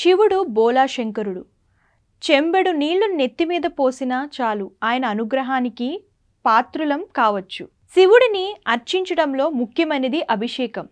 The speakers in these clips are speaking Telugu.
శివుడు బోలాశంకరుడు. చెంబెడు నీళ్లు నెత్తిమీద పోసినా చాలు ఆయన అనుగ్రహానికి పాత్రులం కావచ్చు. శివుడిని అర్చించడంలో ముఖ్యమైనది అభిషేకం.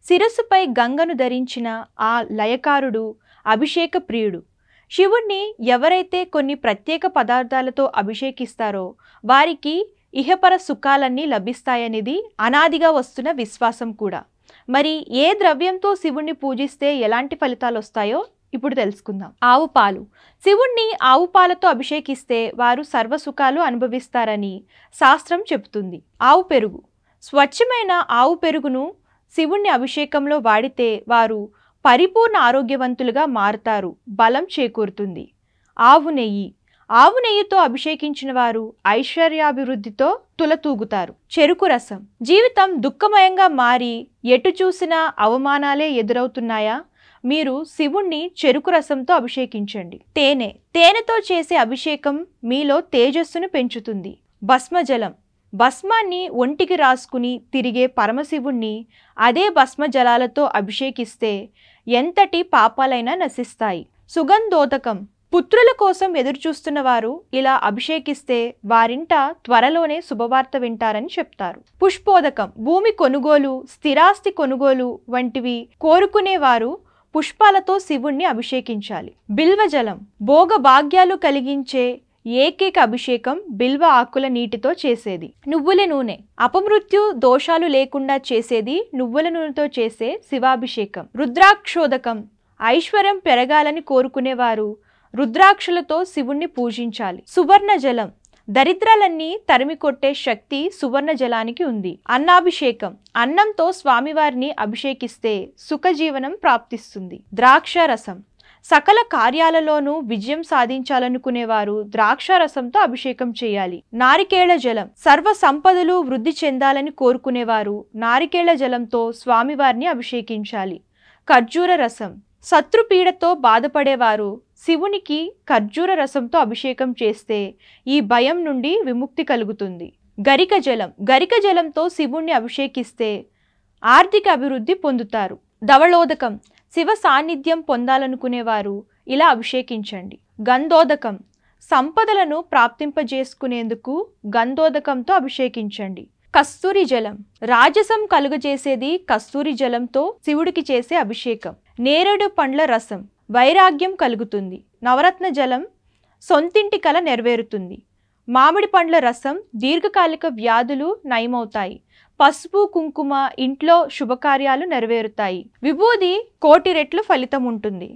శిరస్సుపై గంగను ధరించిన ఆ లయకారుడు అభిషేక ప్రియుడు. శివుణ్ణి ఎవరైతే కొన్ని ప్రత్యేక పదార్థాలతో అభిషేకిస్తారో వారికి ఇహపర సుఖాలన్నీ లభిస్తాయనేది అనాదిగా వస్తున్న విశ్వాసం కూడా. మరి ఏ ద్రవ్యంతో శివుణ్ణి పూజిస్తే ఎలాంటి ఫలితాలు వస్తాయో ఇప్పుడు తెలుసుకుందాం. ఆవు పాలు. శివుణ్ణి ఆవు పాలతో అభిషేకిస్తే వారు సర్వసుఖాలు అనుభవిస్తారని శాస్త్రం చెబుతుంది. ఆవు పెరుగు. స్వచ్ఛమైన ఆవు పెరుగును శివుణ్ణి అభిషేకంలో వాడితే వారు పరిపూర్ణ ఆరోగ్యవంతులుగా మారుతారు, బలం చేకూరుతుంది. ఆవు నెయ్యి. ఆవు నెయ్యితో అభిషేకించిన వారు ఐశ్వర్యాభివృద్ధితో తులతూగుతారు. చెరుకు రసం. జీవితం దుఃఖమయంగా మారి ఎటు చూసినా అవమానాలే ఎదురవుతున్నాయా? మీరు శివుణ్ణి చెరుకు రసంతో అభిషేకించండి. తేనె. తేనెతో చేసే అభిషేకం మీలో తేజస్సును పెంచుతుంది. భస్మజలం. భస్మాన్ని ఒంటికి రాసుకుని తిరిగే పరమశివుణ్ణి అదే భస్మజలాలతో అభిషేకిస్తే ఎంతటి పాపాలైనా నశిస్తాయి. సుగంధోదకం. పుత్రుల కోసం ఎదురుచూస్తున్న వారు ఇలా అభిషేకిస్తే వారింట త్వరలోనే శుభవార్త వింటారని చెప్తారు. పుష్పోదకం. భూమి కొనుగోలు, స్థిరాస్తి కొనుగోలు వంటివి కోరుకునేవారు పుష్పాలతో శివుణ్ణి అభిషేకించాలి. బిల్వజలం. భోగ భాగ్యాలు కలిగించే ఏకైక అభిషేకం బిల్వ ఆకుల నీటితో చేసేది. నువ్వుల నూనె. అపమృత్యు దోషాలు లేకుండా చేసేది నువ్వుల నూనెతో చేసే శివాభిషేకం. రుద్రాక్షోదకం. ఐశ్వర్యం పెరగాలని కోరుకునేవారు రుద్రాక్షలతో శివుణ్ణి పూజించాలి. సువర్ణ జలం. దరిద్రాలన్నీ తరిమికొట్టే శక్తి సువర్ణ జలానికి ఉంది. అన్నాభిషేకం. అన్నంతో స్వామివారిని అభిషేకిస్తే సుఖజీవనం ప్రాప్తిస్తుంది. ద్రాక్ష రసం. సకల కార్యాలలోనూ విజయం సాధించాలనుకునేవారు ద్రాక్ష రసంతో అభిషేకం చేయాలి. నారికేళ జలం. సర్వ సంపదలు వృద్ధి చెందాలని కోరుకునేవారు నారికేళ జలంతో స్వామివారిని అభిషేకించాలి. ఖర్జూర రసం. శత్రుపీడతో బాధపడేవారు శివునికి ఖర్జూర రసంతో అభిషేకం చేస్తే ఈ భయం నుండి విముక్తి కలుగుతుంది. గరిక జలం. గరిక జలంతో శివుణ్ణి అభిషేకిస్తే ఆర్థిక అభివృద్ధి పొందుతారు. ధవళోదకం. శివ సాన్నిధ్యం పొందాలనుకునేవారు ఇలా అభిషేకించండి. గంధోదకం. సంపదలను ప్రాప్తింపజేసుకునేందుకు గంధోదకంతో అభిషేకించండి. కస్తూరి జలం. రాజసం కలుగజేసేది కస్తూరి జలంతో శివుడికి చేసే అభిషేకం. నేరేడు పండ్ల రసం. వైరాగ్యం కలుగుతుంది. నవరత్న జలం. సొంతింటి కల నెరవేరుతుంది. మామిడి పండ్ల రసం. దీర్ఘకాలిక వ్యాధులు నయమవుతాయి. పసుపు కుంకుమ ఇంట్లో శుభకార్యాలు నెరవేరుతాయి. విభూది 1,000,000 రెట్లు ఫలితం ఉంటుంది.